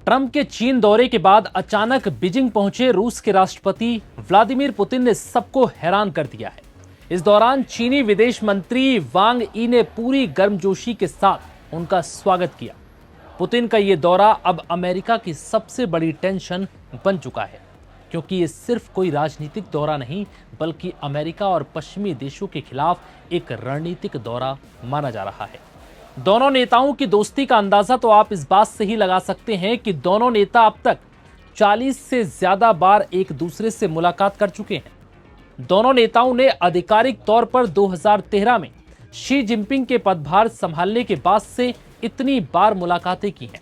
Trump के चीन दौरे के बाद अचानक बीजिंग पहुंचे रूस के राष्ट्रपति व्लादिमीर पुतिन ने सबको हैरान कर दिया है। इस दौरान चीनी विदेश मंत्री वांग यी ने पूरी गर्मजोशी के साथ उनका स्वागत किया। पुतिन का ये दौरा अब अमेरिका की सबसे बड़ी टेंशन बन चुका है, क्योंकि ये सिर्फ कोई राजनीतिक दौरा नहीं बल्कि अमेरिका और पश्चिमी देशों के खिलाफ एक रणनीतिक दौरा माना जा रहा है। दोनों नेताओं की दोस्ती का अंदाजा तो आप इस बात से ही लगा सकते हैं कि दोनों नेता अब तक 40 से ज्यादा बार एक दूसरे से मुलाकात कर चुके हैं। दोनों नेताओं ने आधिकारिक तौर पर 2013 में शी जिनपिंग के पदभार संभालने के बाद से इतनी बार मुलाकातें की हैं।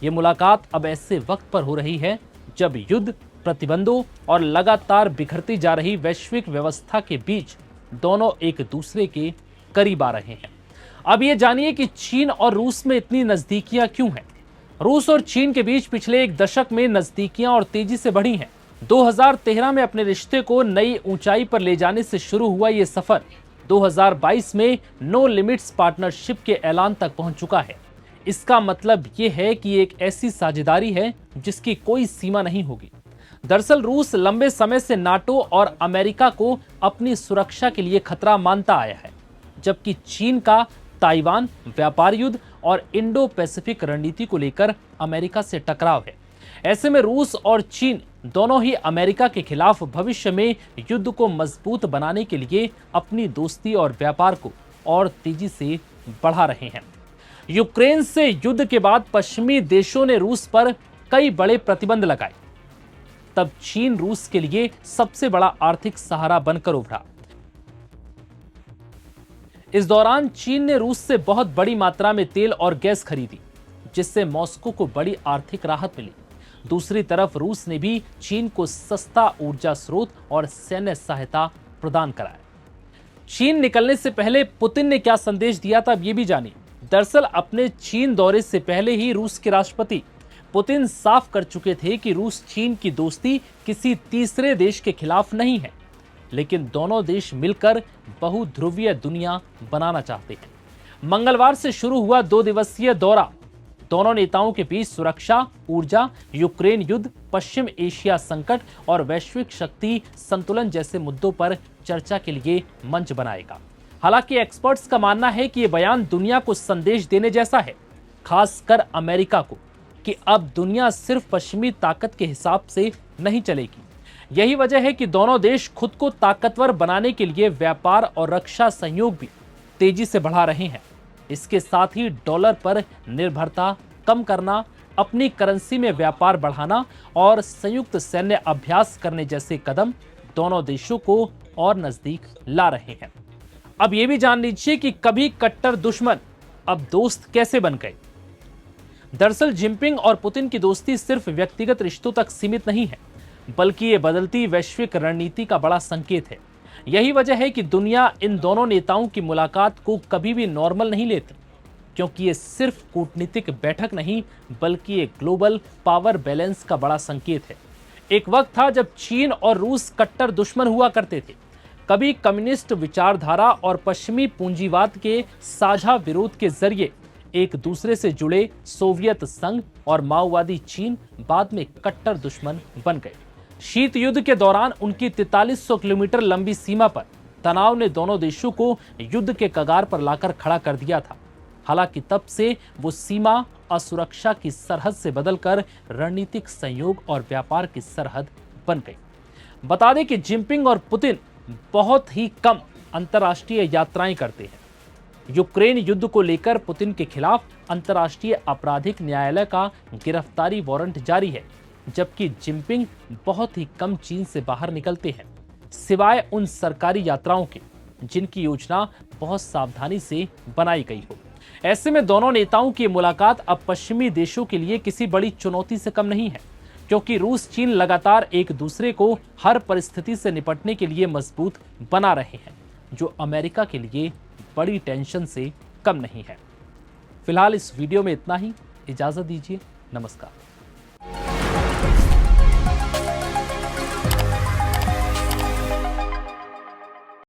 ये मुलाकात अब ऐसे वक्त पर हो रही है जब युद्ध, प्रतिबंधों और लगातार बिखरती जा रही वैश्विक व्यवस्था के बीच दोनों एक दूसरे के करीब आ रहे हैं। अब ये जानिए कि चीन और रूस में इतनी नजदीकियां क्यों हैं। रूस और चीन के बीच पिछले एक दशक में नजदीकियां और तेजी से बढ़ी हैं। 2013 में अपने रिश्ते को नई ऊंचाई पर ले जाने से शुरू हुआ ये सफर 2022 में नो लिमिट्स पार्टनरशिप के ऐलान तक पहुंच चुका है। इसका मतलब ये है कि एक ऐसी साझेदारी है जिसकी कोई सीमा नहीं होगी। दरअसल रूस लंबे समय से नाटो और अमेरिका को अपनी सुरक्षा के लिए खतरा मानता आया है, जबकि चीन का ताइवान, व्यापार युद्ध और इंडो पैसिफिक रणनीति को लेकर अमेरिका से टकराव है। ऐसे में रूस और चीन दोनों ही अमेरिका के खिलाफ भविष्य में युद्ध को मजबूत बनाने के लिए अपनी दोस्ती और व्यापार को और तेजी से बढ़ा रहे हैं। यूक्रेन से युद्ध के बाद पश्चिमी देशों ने रूस पर कई बड़े प्रतिबंध लगाए। तब चीन रूस के लिए सबसे बड़ा आर्थिक सहारा बनकर उभरा। इस दौरान चीन ने रूस से बहुत बड़ी मात्रा में तेल और गैस खरीदी, जिससे मॉस्को को बड़ी आर्थिक राहत मिली। दूसरी तरफ रूस ने भी चीन को सस्ता ऊर्जा स्रोत और सैन्य सहायता प्रदान कराया। चीन निकलने से पहले पुतिन ने क्या संदेश दिया था, अब ये भी जानिए। दरअसल अपने चीन दौरे से पहले ही रूस के राष्ट्रपति पुतिन साफ कर चुके थे कि रूस चीन की दोस्ती किसी तीसरे देश के खिलाफ नहीं है, लेकिन दोनों देश मिलकर बहुध्रुवीय दुनिया बनाना चाहते हैं। मंगलवार से शुरू हुआ 2 दिवसीय दौरा दोनों नेताओं के बीच सुरक्षा, ऊर्जा, यूक्रेन युद्ध, पश्चिम एशिया संकट और वैश्विक शक्ति संतुलन जैसे मुद्दों पर चर्चा के लिए मंच बनाएगा। हालांकि एक्सपर्ट्स का मानना है कि यह बयान दुनिया को संदेश देने जैसा है, खासकर अमेरिका को, कि अब दुनिया सिर्फ पश्चिमी ताकत के हिसाब से नहीं चलेगी। यही वजह है कि दोनों देश खुद को ताकतवर बनाने के लिए व्यापार और रक्षा सहयोग भी तेजी से बढ़ा रहे हैं। इसके साथ ही डॉलर पर निर्भरता कम करना, अपनी करेंसी में व्यापार बढ़ाना और संयुक्त सैन्य अभ्यास करने जैसे कदम दोनों देशों को और नजदीक ला रहे हैं। अब यह भी जान लीजिए कि कभी कट्टर दुश्मन अब दोस्त कैसे बन गए। दरअसल जिनपिंग और पुतिन की दोस्ती सिर्फ व्यक्तिगत रिश्तों तक सीमित नहीं है, बल्कि ये बदलती वैश्विक रणनीति का बड़ा संकेत है। यही वजह है कि दुनिया इन दोनों नेताओं की मुलाकात को कभी भी नॉर्मल नहीं लेती, क्योंकि ये सिर्फ कूटनीतिक बैठक नहीं बल्कि एक ग्लोबल पावर बैलेंस का बड़ा संकेत है। एक वक्त था जब चीन और रूस कट्टर दुश्मन हुआ करते थे। कभी कम्युनिस्ट विचारधारा और पश्चिमी पूंजीवाद के साझा विरोध के जरिए एक दूसरे से जुड़े सोवियत संघ और माओवादी चीन बाद में कट्टर दुश्मन बन गए। शीत युद्ध के दौरान उनकी 4300 किलोमीटर लंबी सीमा पर तनाव ने दोनों देशों को युद्ध के कगार पर लाकर खड़ा कर दिया था। हालांकि तब से वो सीमा असुरक्षा की सरहद से बदलकर रणनीतिक सहयोग और व्यापार की सरहद बन गई। बता दें कि जिनपिंग और पुतिन बहुत ही कम अंतर्राष्ट्रीय यात्राएं करते हैं। यूक्रेन युद्ध को लेकर पुतिन के खिलाफ अंतर्राष्ट्रीय आपराधिक न्यायालय का गिरफ्तारी वारंट जारी है, जबकि जिनपिंग बहुत ही कम चीन से बाहर निकलते हैं, सिवाय उन सरकारी यात्राओं के जिनकी योजना बहुत सावधानी से बनाई गई हो। ऐसे में दोनों नेताओं की मुलाकात अब पश्चिमी देशों के लिए किसी बड़ी चुनौती से कम नहीं है, क्योंकि रूस चीन लगातार एक दूसरे को हर परिस्थिति से निपटने के लिए मजबूत बना रहे हैं, जो अमेरिका के लिए बड़ी टेंशन से कम नहीं है। फिलहाल इस वीडियो में इतना ही। इजाजत दीजिए। नमस्कार।